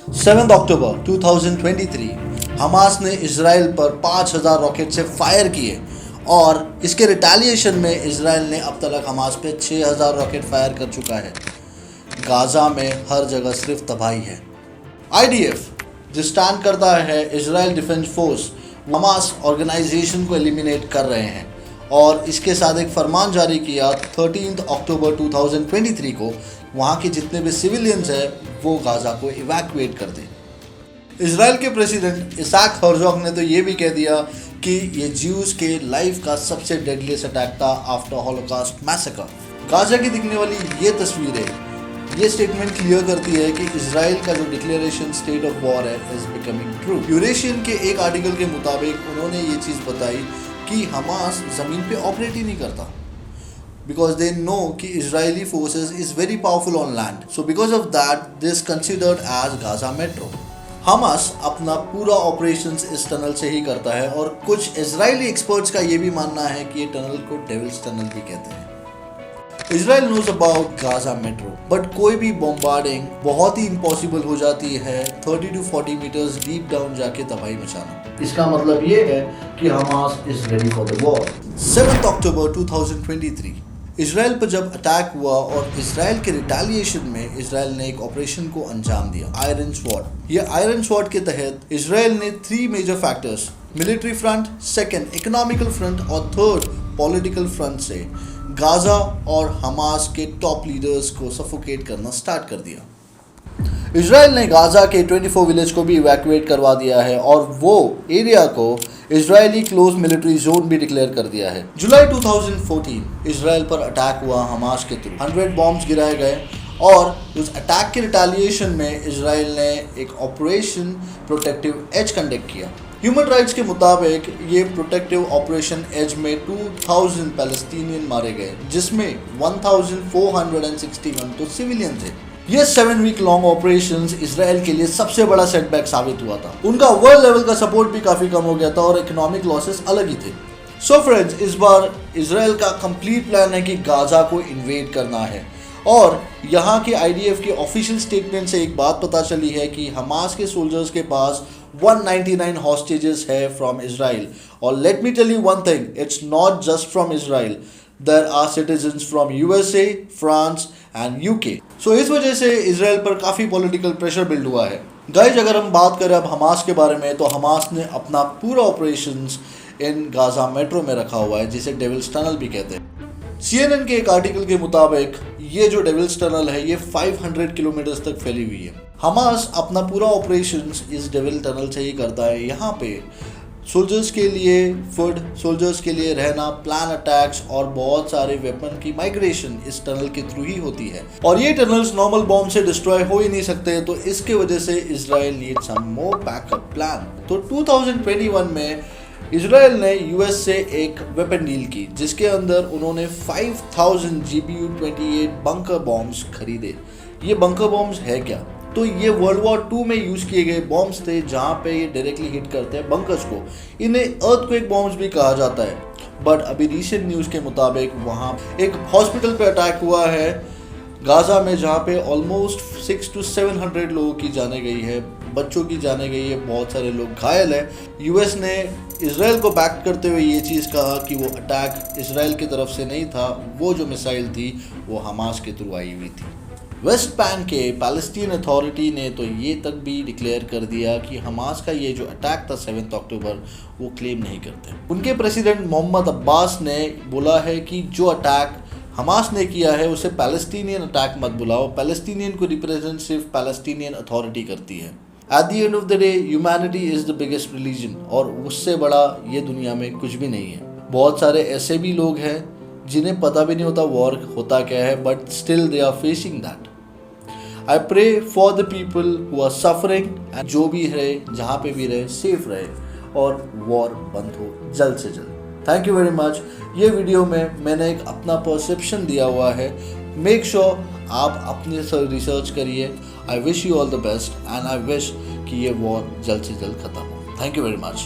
7 अक्टूबर 2023 Hamas ने Israel पर 5,000 rocket से फायर किए और इसके रिटेलिएशन में इसराइल ने अब तक हमास पे 6,000 रॉकेट फायर कर चुका है। गाज़ा में हर जगह सिर्फ तबाही है। आईडीएफ जो स्टैंड करता है Israel defence force, Hamas organisation को एलिमिनेट कर रहे हैं और इसके साथ एक फरमान जारी किया 13 अक्टूबर 2023 को वहाँ के जितने भी सिविलियंस हैं वो गाज़ा को इवैक्यूएट कर दें। इसराइल के प्रेसिडेंट इसाक हर्जोग ने तो ये भी कह दिया कि ये ज्यूज के लाइफ का सबसे डेडलीस्ट अटैक था आफ्टर हॉलोकॉस्ट मैसेकर। गाज़ा की दिखने वाली ये तस्वीरें ये स्टेटमेंट क्लियर करती है कि इसराइल का जो डिक्लेरेशन स्टेट ऑफ वॉर है इज बिकमिंग ट्रू। यूरेशियन के एक आर्टिकल के मुताबिक उन्होंने ये चीज़ बताई कि हमास ज़मीन पे ऑपरेट ही नहीं करता because they know कि Israeli forces is very powerful on land. So because of that, this considered as Gaza Metro. Hamas अपना पूरा ऑपरेशंस इस टनल से ही करता है और कुछ इजरायली एक्सपर्ट्स का ये भी मानना है कि ये टनल को डेविल्स टनल भी कहते हैं। Israel knows about Gaza metro, but कोई भी बॉम्बार्डिंग बहुत ही इम्पॉसिबल हो जाती है 30 to 40 मीटर्स डीप डाउन जाके तबाही मचाना। इसका मतलब ये है कि Hamas is ready for the war. 7 October 2023 Israel पर जब अटैक हुआ और इसराइल के रिटेलिएशन में इसराइल ने एक ऑपरेशन को अंजाम दिया, आयरन स्वॉर्ड। ये आयरन स्वॉर्ड के तहत इसराइल ने 3 major factors, military front, second economical front और थर्ड पॉलिटिकल फ्रंट से गाजा और हमास के टॉप लीडर्स को सफोकेट करना स्टार्ट कर दिया। इसराइल ने गाजा के 24 विलेज को भी इवैक्यूएट करवा दिया है और वो एरिया को इजरायली क्लोज मिलिट्री जोन भी डिक्लेयर कर दिया है। जुलाई 2014 इसराइल पर अटैक हुआ हमास के थ्रू, 100 बॉम्ब्स गिराए गए और उस अटैक के रिटेलिएशन में इसराइल ने एक ऑपरेशन प्रोटेक्टिव एज कंडक्ट किया। ह्यूमन राइट्स के मुताबिक ये प्रोटेक्टिव ऑपरेशन एज में 2000 पैलेस्टीनियन मारे गए, जिसमें 1461 तो सिविलियन थे। ये 7 वीक लॉन्ग ऑपरेशंस इसराइल के लिए सबसे बड़ा सेटबैक साबित हुआ था। उनका वर्ल्ड लेवल का सपोर्ट भी काफी कम हो गया था और इकोनॉमिक लॉसेस अलग ही थे। सो फ्रेंड्स, इस बार इसराइल का कंप्लीट प्लान है कि गाजा को इन्वेड करना है और यहाँ के आईडीएफ के ऑफिशियल स्टेटमेंट से एक बात पता चली है कि हमास के सोल्जर्स के पास 199 हॉस्टेजेस है फ्रॉम इसराइल। और let me tell you one thing, it's not just from Israel, there are citizens from USA, France and UK. So इस वजह से इसराइल पर काफ़ी पॉलिटिकल प्रेशर बिल्ड हुआ है। गाइस, अगर हम बात करें अब हमास के बारे में, तो हमास ने अपना पूरा ऑपरेशंस इन गाजा मेट्रो में रखा हुआ है, जिसे डेविल्स टनल भी कहते हैं। CNN के एक आर्टिकल के मुताबिक ये जो डेविल्स टनल है ये 500 किलोमीटर तक फैली हुई है। हमास अपना पूरा ऑपरेशंस इस डेविल टनल से ही करता है। यहाँ पे सोल्जर्स के लिए फूड, सोल्जर्स के लिए रहना, प्लान अटैक्स और बहुत सारे वेपन की माइग्रेशन इस टनल के थ्रू ही होती है। और ये टनल्स नॉर्मल बॉम्ब से डिस्ट्रॉय हो ही नहीं सकते, तो इसके वजह से इसराइल नीड सम मोर बैकअप प्लान। तो 2021 में इसराइल ने यूएस से एक वेपन डील की, जिसके अंदर उन्होंने 5000 GBU-28 बंकर बॉम्ब्स खरीदे। ये बंकर बॉम्ब्स है क्या? तो ये वर्ल्ड वॉर 2 में यूज़ किए गए बॉम्ब्स थे, जहाँ पे ये डायरेक्टली हिट करते हैं बंकर्स को। इन्हें अर्थक्वेक बॉम्ब्स भी कहा जाता है। बट अभी रिसेंट न्यूज़ के मुताबिक वहाँ एक हॉस्पिटल पे अटैक हुआ है गाजा में, जहाँ पे ऑलमोस्ट 600 to 700 लोगों की जाने गई है, बच्चों की जाने गई है, बहुत सारे लोग घायल हैं। यूएस ने इसराइल को बैक करते हुए ये चीज़ कहा कि वो अटैक इसराइल की तरफ से नहीं था, वो जो मिसाइल थी वो हमास के थ्रू आई हुई थी। वेस्ट बैंक के पैलेस्टीन अथॉरिटी ने तो ये तक भी डिक्लेयर कर दिया कि हमास का ये जो अटैक था 7 अक्टूबर वो क्लेम नहीं करते। उनके प्रेसिडेंट मोहम्मद अब्बास ने बोला है कि जो अटैक हमास ने किया है उसे पैलेस्टीनियन अटैक मत बुलाओ, पैलेस्टीनियन को रिप्रेजेंट सिर्फ पैलेस्टीनियन अथॉरिटी करती है। At the end of the day humanity is the biggest religion और उससे बड़ा ये दुनिया में कुछ भी नहीं है। बहुत सारे ऐसे भी लोग हैं जिन्हें पता भी नहीं होता वॉर होता क्या है, but still they are facing that. I pray for the people who are suffering, and जो भी रहे, जहाँ पे भी रहे, सेफ रहे और वॉर बंद हो जल्द से जल्द। Thank you very much. ये वीडियो में मैंने एक अपना परसेप्शन दिया हुआ है। मेक श्योर आप अपने रिसर्च करिए। I wish you all the best and I wish कि ये वॉर जल्द से जल्द खत्म हो। Thank you very much.